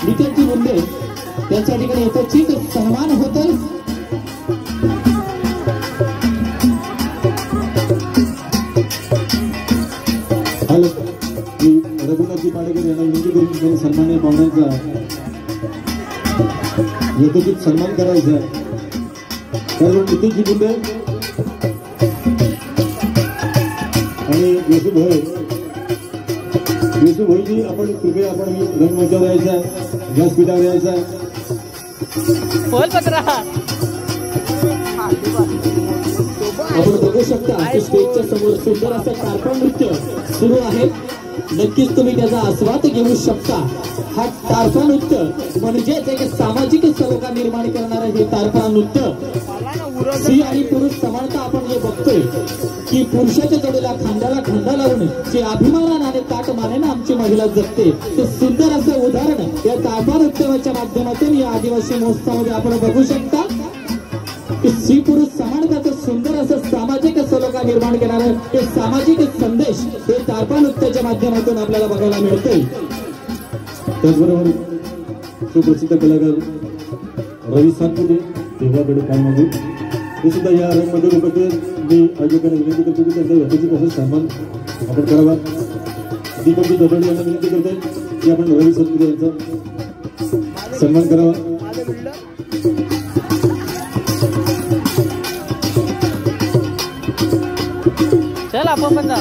नित्याची मुंडे त्यांच्या ठिकाणी यथोचित सन्मान होतोय। रघुनाथजी पाडेकर यांना विनंती करून सन्मान्य पाहुण्यांचा यथोचित सन्मान करायचा। कारण नितीनजी मुंडे आणि येसू भाईजी आपण कृपया आपण रंगमंचावर यायचा, व्यासपीठावर यायचा। आपण बघू शकता की स्टेजच्या समोर सुंदर असं टारपा नृत्य सुरू आहे। नक्कीच तुम्ही त्याचा आस्वाद घेऊ शकता। हा टारपा नृत्य म्हणजेच एक सामाजिक सलोखा निर्माण करणारं हे टारपा नृत्य। स्त्री आणि पुरुष समानता आपण जे बघतोय की पुरुषाच्या जोडीला खांद्याला खांदा लावून जे अभिमानाने आणि ताट मानेने आमची महिला जगते, ते सुंदर असं उदाहरण या टारपा नृत्याच्या माध्यमातून या आदिवासी महोत्सवामध्ये आपण बघू शकता की स्त्री पुरुष समानताचं सुंदर असं सामाजिक सलोखा निर्माण करणारं हे सामाजिक संदेश हे टारपा नृत्याच्या माध्यमातून आपल्याला बघायला मिळतोय। त्याचबरोबर सुप्रसिद्ध कलाकार रवी सातपुते देवाकडे काय मागू हे सुद्धा या रंगमध्ये उपस्थित मी आयोजकांना विनंती करतो की त्यांचा यथोचित असं सन्मान आपण करावा। दीपकजी दबडे यांना विनंती करतोय की आपण रवी सातपुते यांचा सन्मान करावा। चल आपण पण जा,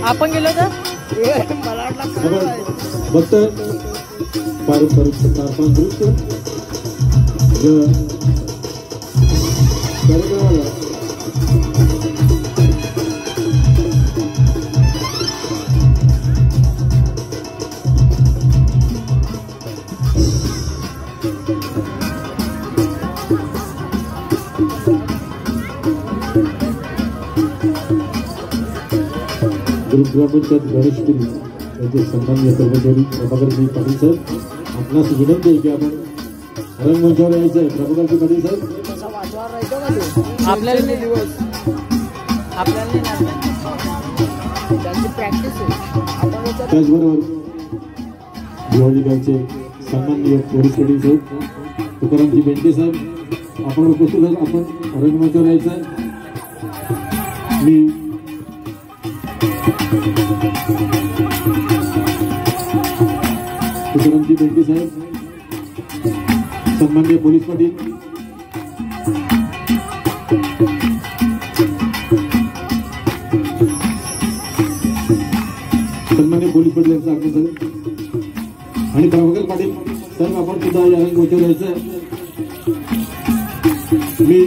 आपण गेलो तर बघतोय पारंपरिक टारपा नृत्य कार्यक्रमाला ग्रामपंचायत गणेशपुरी यांचे सन्माननीय कर्मचारी प्रभाकरजी पाटील साहेब आपणास विनंती आहे की आपण रंगमंचावर यायचं आहे। प्रभाकरजी पाटील साहेब आपल्याला त्याचबरोबर भिवाजी गावचे सन्माननीय पोलीस पाटील साहेब तुकारामजी बेंटे साहेब आपण उपस्थित आहात। आपण रंगमंचावर यायचं आहे। मी तुकारामजी बेंटे साहेब सन्माननीय पोलीस पाटील यांचं आगमन झालं आणि प्रभाकर पाटील साहेब आपण सुद्धा या रंगमंचावर यायचं आहे। मी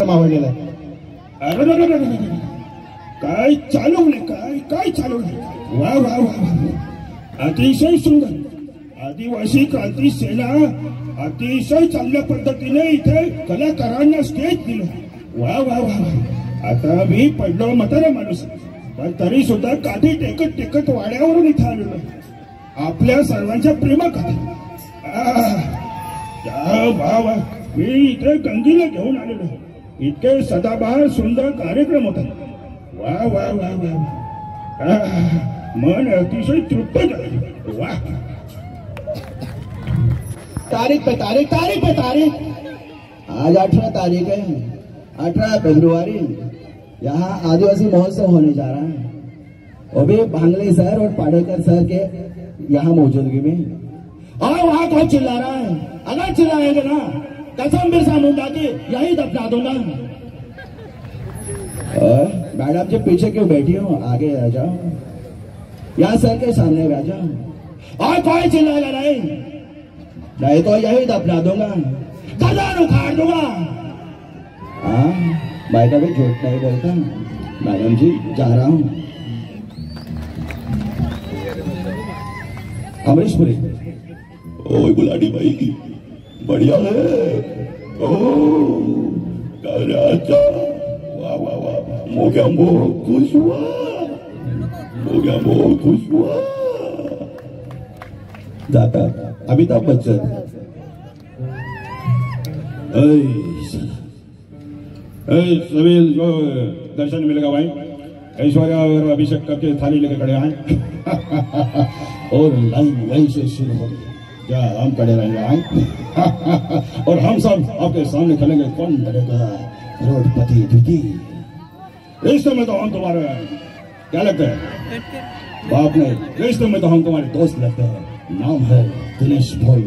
आवडलेला काय चालवणे काय चालवणे वा वा वा अतिशय सुंदर आदिवासी क्रांती सेना अतिशय चांगल्या पद्धतीने इथे कलाकारांना स्टेज दिलं वा वा वा आता मी पडलो म्हातारा माणूस पण तरी सुद्धा काठी टेकत वाड्यावरून इथे आलेलो आपल्या सर्वांच्या प्रेमाकथा वा वा मी इथे गंगीला घेऊन आलेलो इतके सदाबहार सुंदर कार्यक्रम होता वा वा वा वा मन अतिशय तृप्त झाले वा तारीख पे तारीख आज 18 तारीख है 18 फरवरी यहाँ आदिवासी महोत्सव होने जा रहा है वो भी भांगले सर और पाडेकर सर के यहाँ मौजूदगी में और वहाँ कौन चिल्ला रहा है अगर चिल्लाएंगे ना कसम बिरसा मुंडा की यही दफना दूंगा मैडम जी पीछे क्यों बैठी हो आगे आ जाओ यहाँ सर के सामने बैठ जाओ और कोई चिल्लाएगा नहीं तो यही दफना दूंगा गर्दन उखाड़ दूंगा हाँ मैं कभी झूठ नहीं बोलता मैडम जी जा रहा हूँ अमरीशपुरी ओ गुलाटी भाई बढ़िया है अच्छा वाह वाह वाह मो गया बहुत खुश हुआ जाता अमिताभ बच्चन सभी जो दर्शन मिलेगा भाई ऐश्वर्या और अभिषेक करके थाली लेके खड़े आए और लाइन वहीं से शुरू हो क्या हम खड़े रहेंगे और हम सब आपके सामने खड़ेंगे कौन बनेगा करोड़पति दीदी रिश्ते में तो हम तुम्हारे क्या लगता है बाप ने रिश्ते में तो हम तुम्हारे दोस्त लगते हैं नाम है दिनेश भोई